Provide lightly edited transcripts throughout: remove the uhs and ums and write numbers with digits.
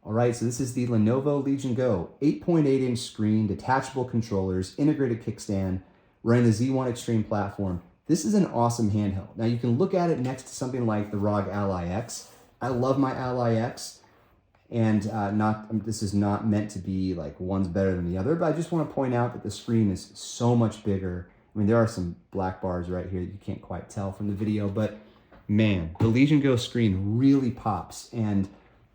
All right, so this is the Lenovo Legion Go, 8.8-inch screen, detachable controllers, integrated kickstand, running the Z1 Extreme platform. This is an awesome handheld. Now you can look at it next to something like the ROG Ally X. I love my Ally X, and this is not meant to be like one's better than the other, but I just want to point out that the screen is so much bigger. I mean, there are some black bars right here that you can't quite tell from the video, but man, the Legion Go screen really pops, and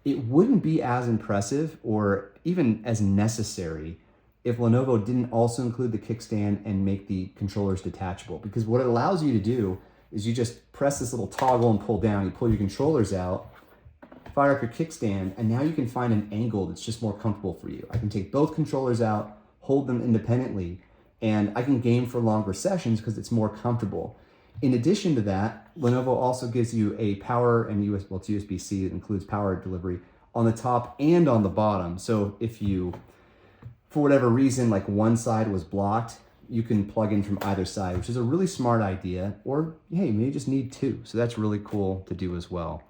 it wouldn't be as impressive or even as necessary if Lenovo didn't also include the kickstand and make the controllers detachable. Because what it allows you to do is you just press this little toggle and pull down, you pull your controllers out, fire up your kickstand, and now you can find an angle that's just more comfortable for you. I can take both controllers out, hold them independently, and I can game for longer sessions because it's more comfortable. In addition to that, Lenovo also gives you a power and it's USB-C, it includes power delivery on the top and on the bottom. So if you, for whatever reason, like one side was blocked, you can plug in from either side, which is a really smart idea. Or hey, maybe you just need two. So that's really cool to do as well.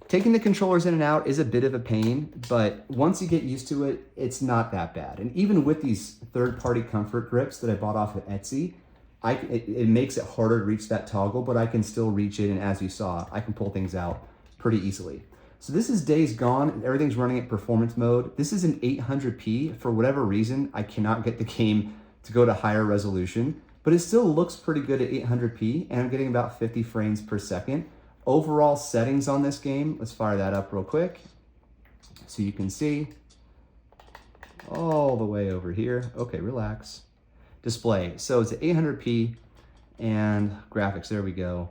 Taking the controllers in and out is a bit of a pain, but once you get used to it, it's not that bad. And even with these third-party comfort grips that I bought off of Etsy, it makes it harder to reach that toggle, but I can still reach it, and as you saw, I can pull things out pretty easily. So this is days gone. Everything's running at performance mode. This is an 800p. For whatever reason, I cannot get the game to go to higher resolution, but it still looks pretty good at 800p, and I'm getting about 50 frames per second. Overall settings on this game, let's fire that up real quick so you can see all the way over here. Okay, relax. Display, so it's at 800p, and graphics, there we go.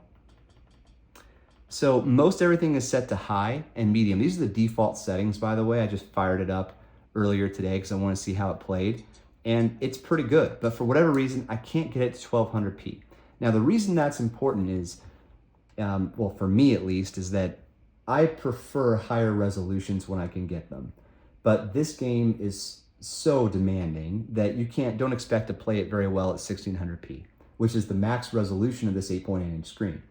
So most everything is set to high and medium. These are the default settings, by the way. I just fired it up earlier today because I want to see how it played, and it's pretty good, but for whatever reason, I can't get it to 1200p. Now, the reason that's important is, well, for me at least, is that I prefer higher resolutions when I can get them. But this game is so demanding that don't expect to play it very well at 1600p, which is the max resolution of this 8.8-inch screen.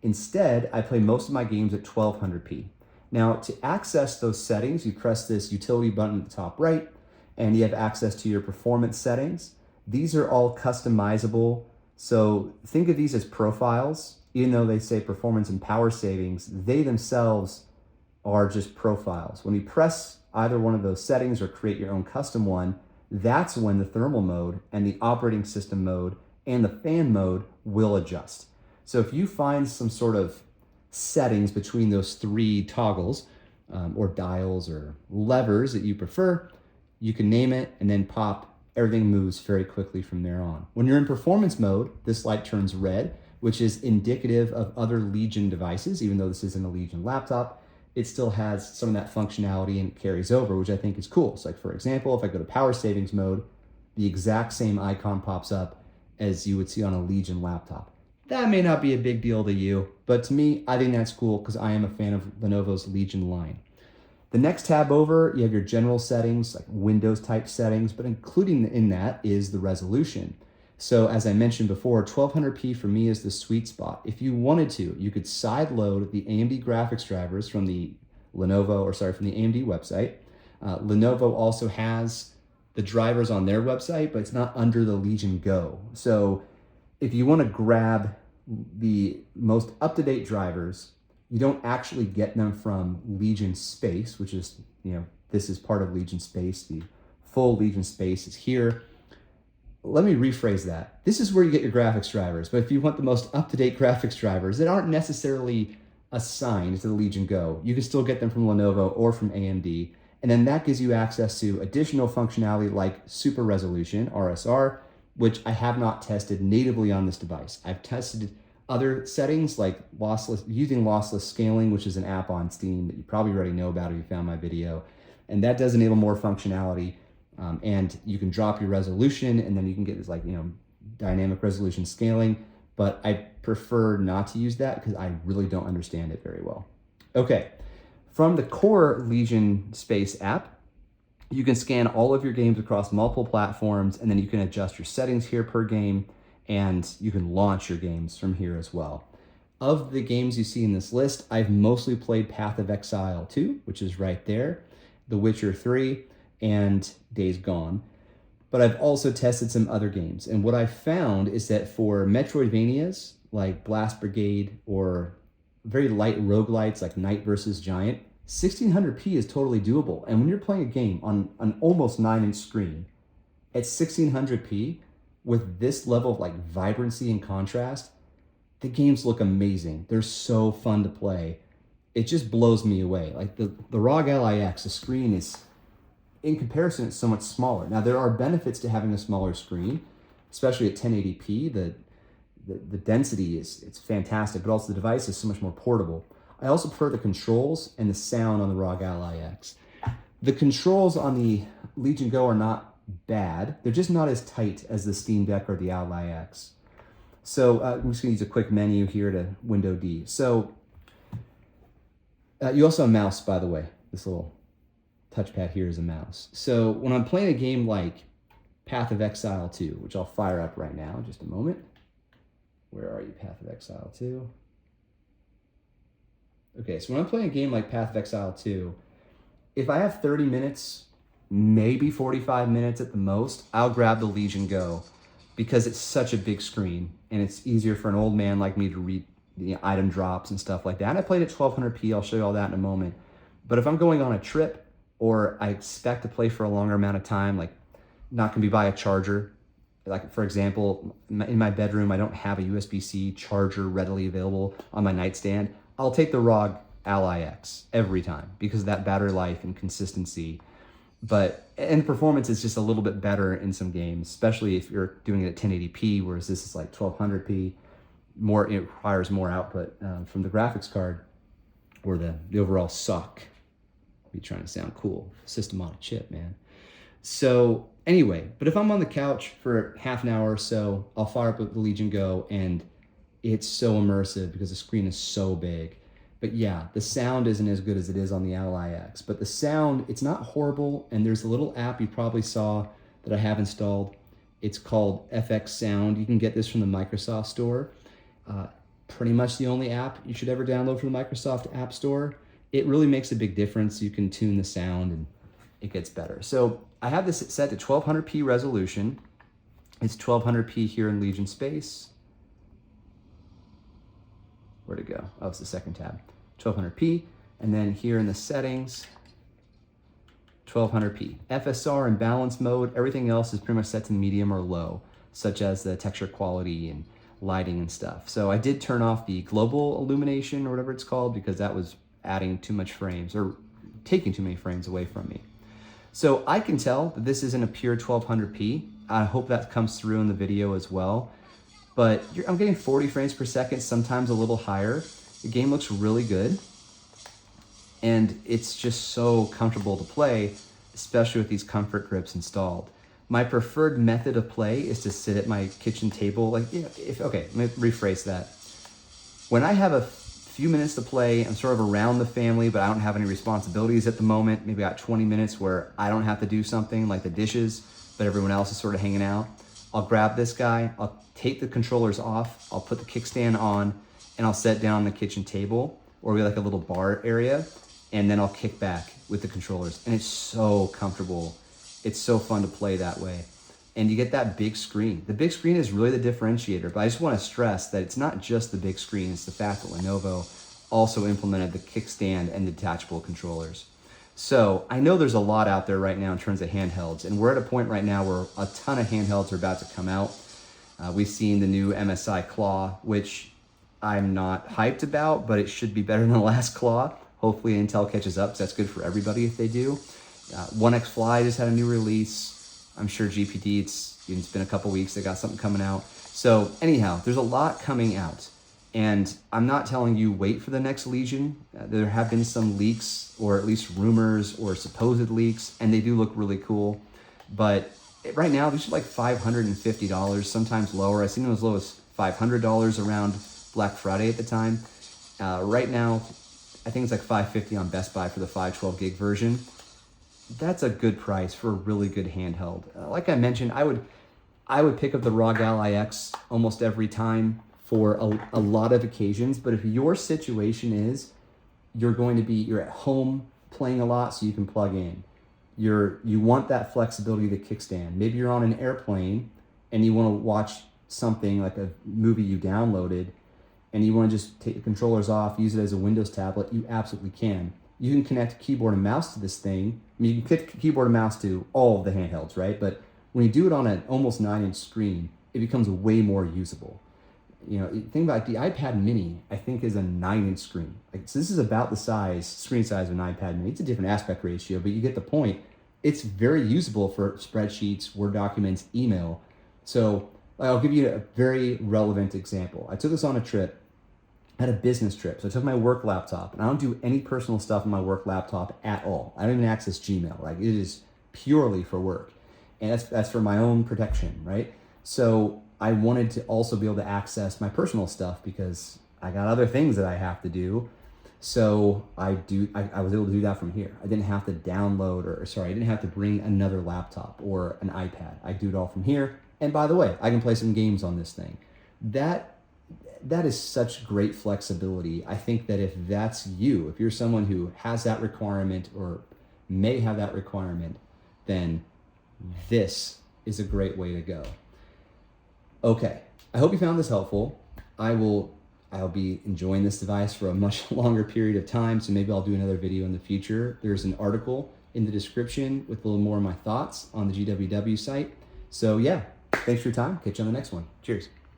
Instead, I play most of my games at 1200p. Now, to access those settings, you press this utility button at the top right, and you have access to your performance settings. These are all customizable, so think of these as profiles. Even though they say performance and power savings, they themselves are just profiles. When you press either one of those settings or create your own custom one, that's when the thermal mode and the operating system mode and the fan mode will adjust. So if you find some sort of settings between those three toggles or dials or levers that you prefer, you can name it and then pop. Everything moves very quickly from there on. When you're in performance mode, this light turns red, which is indicative of other Legion devices. Even though this isn't a Legion laptop, it still has some of that functionality and carries over, which I think is cool. So like, for example, if I go to power savings mode, the exact same icon pops up as you would see on a Legion laptop. That may not be a big deal to you, but to me, I think that's cool because I am a fan of Lenovo's Legion line. The next tab over, you have your general settings, like Windows type settings, but including in that is the resolution. So as I mentioned before, 1200p for me is the sweet spot. If you wanted to, you could side load the AMD graphics drivers from the from the AMD website. Lenovo also has the drivers on their website, but it's not under the Legion Go. So if you want to grab the most up-to-date drivers, you don't actually get them from Legion Space, which is, this is part of Legion Space. The full Legion Space is here. Let me rephrase that. This is where you get your graphics drivers, but if you want the most up-to-date graphics drivers that aren't necessarily assigned to the Legion Go, you can still get them from Lenovo or from AMD, and then that gives you access to additional functionality like super resolution, RSR, which I have not tested natively on this device. I've tested other settings like using lossless scaling, which is an app on Steam that you probably already know about if you found my video, and that does enable more functionality. And you can drop your resolution, and then you can get this dynamic resolution scaling, but I prefer not to use that because I really don't understand it very well. Okay, from the core Legion Space app, you can scan all of your games across multiple platforms, and then you can adjust your settings here per game, and you can launch your games from here as well. Of the games you see in this list, I've mostly played Path of Exile 2, which is right there. The Witcher 3 and Days Gone. But I've also tested some other games. And what I've found is that for Metroidvanias like Blast Brigade or very light roguelites like Knight vs. Giant, 1600p is totally doable. And when you're playing a game on an almost 9-inch screen at 1600p with this level of like vibrancy and contrast, the games look amazing. They're so fun to play. It just blows me away. Like the ROG Ally X, the screen is, in comparison, it's so much smaller. Now there are benefits to having a smaller screen, especially at 1080p. The density it's fantastic, but also the device is so much more portable. I also prefer the controls and the sound on the ROG Ally X. The controls on the Legion Go are not bad. They're just not as tight as the Steam Deck or the Ally X. So I'm just gonna use a quick menu here to Window D. So you also have a mouse, by the way. This little touchpad here is a mouse. So when I'm playing a game like Path of Exile 2, which I'll fire up right now, just a moment. Where are you, Path of Exile 2? Okay, so when I'm playing a game like Path of Exile 2, if I have 30 minutes, maybe 45 minutes at the most, I'll grab the Legion Go because it's such a big screen and it's easier for an old man like me to read the item drops and stuff like that. And I played at 1200p, I'll show you all that in a moment. But if I'm going on a trip or I expect to play for a longer amount of time, like not gonna be by a charger, like for example, in my bedroom, I don't have a USB-C charger readily available on my nightstand, I'll take the ROG Ally X every time because of that battery life and consistency. And performance is just a little bit better in some games, especially if you're doing it at 1080p, whereas this is like 1200p. It requires more output from the graphics card or the overall SoC. Be trying to sound cool. System on a chip, man. So anyway, but if I'm on the couch for half an hour or so, I'll fire up the Legion Go and it's so immersive because the screen is so big. But yeah, the sound isn't as good as it is on the Ally X, but the sound, it's not horrible. And there's a little app you probably saw that I have installed. It's called FX Sound. You can get this from the Microsoft Store. Pretty much the only app you should ever download from the Microsoft App Store. It really makes a big difference. You can tune the sound and it gets better. So I have this set to 1200p resolution. It's 1200p here in Legion Space. Where'd it go? Oh, it's the second tab. 1200p. And then here in the settings, 1200p. FSR and balance mode, everything else is pretty much set to medium or low, such as the texture quality and lighting and stuff. So I did turn off the global illumination or whatever it's called because that was adding too much frames or taking too many frames away from me. So I can tell that this isn't a pure 1200p. I hope that comes through in the video as well. But I'm getting 40 frames per second, sometimes a little higher. The game looks really good. And it's just so comfortable to play, especially with these comfort grips installed. My preferred method of play is to sit at my kitchen table. Like, you know, okay, let me rephrase that. When I have a few minutes to play, I'm sort of around the family, but I don't have any responsibilities at the moment. Maybe I got 20 minutes where I don't have to do something like the dishes, but everyone else is sort of hanging out. I'll grab this guy, I'll take the controllers off, I'll put the kickstand on, and I'll set down on the kitchen table, or we like a little bar area, and then I'll kick back with the controllers. And it's so comfortable. It's so fun to play that way. And you get that big screen. The big screen is really the differentiator, but I just want to stress that it's not just the big screen, it's the fact that Lenovo also implemented the kickstand and the detachable controllers. So I know there's a lot out there right now in terms of handhelds, and we're at a point right now where a ton of handhelds are about to come out. We've seen the new MSI Claw, which I'm not hyped about, but it should be better than the last Claw. Hopefully Intel catches up, because that's good for everybody if they do. 1X Fly just had a new release. I'm sure GPD, it's been a couple weeks, they got something coming out. So anyhow, there's a lot coming out. And I'm not telling you wait for the next Legion. There have been some leaks, or at least rumors or supposed leaks, and they do look really cool. But right now, these are like $550, sometimes lower. I've seen them as low as $500 around Black Friday at the time. Right now, I think it's like $550 on Best Buy for the 512 gig version. That's a good price for a really good handheld. Like I mentioned, I would pick up the ROG Ally X almost every time for a lot of occasions. But if your situation is you're at home playing a lot so you can plug in. You want that flexibility of the kickstand. Maybe you're on an airplane and you want to watch something like a movie you downloaded and you want to just take the controllers off, use it as a Windows tablet. You absolutely can. You can connect keyboard and mouse to this thing. I mean, you can connect keyboard and mouse to all of the handhelds, right? But when you do it on an almost 9-inch screen, it becomes way more usable. You know, think about it, the iPad mini, I think, is a 9-inch screen. So this is about the screen size of an iPad mini. It's a different aspect ratio, but you get the point. It's very usable for spreadsheets, Word documents, email. So I'll give you a very relevant example. I took this on a trip, I had a business trip. So I took my work laptop, and I don't do any personal stuff on my work laptop at all. I don't even access Gmail. Like, it is purely for work. And that's for my own protection, right? So I wanted to also be able to access my personal stuff because I got other things that I have to do. So I was able to do that from here. I didn't have to download I didn't have to bring another laptop or an iPad. I do it all from here. And by the way, I can play some games on this thing. That is such great flexibility. I think that if that's you, if you're someone who has that requirement or may have that requirement, then this is a great way to go. Okay, I hope you found this helpful. I'll be enjoying this device for a much longer period of time, so maybe I'll do another video in the future. There's an article in the description with a little more of my thoughts on the GWW site. So yeah, thanks for your time. Catch you on the next one. Cheers.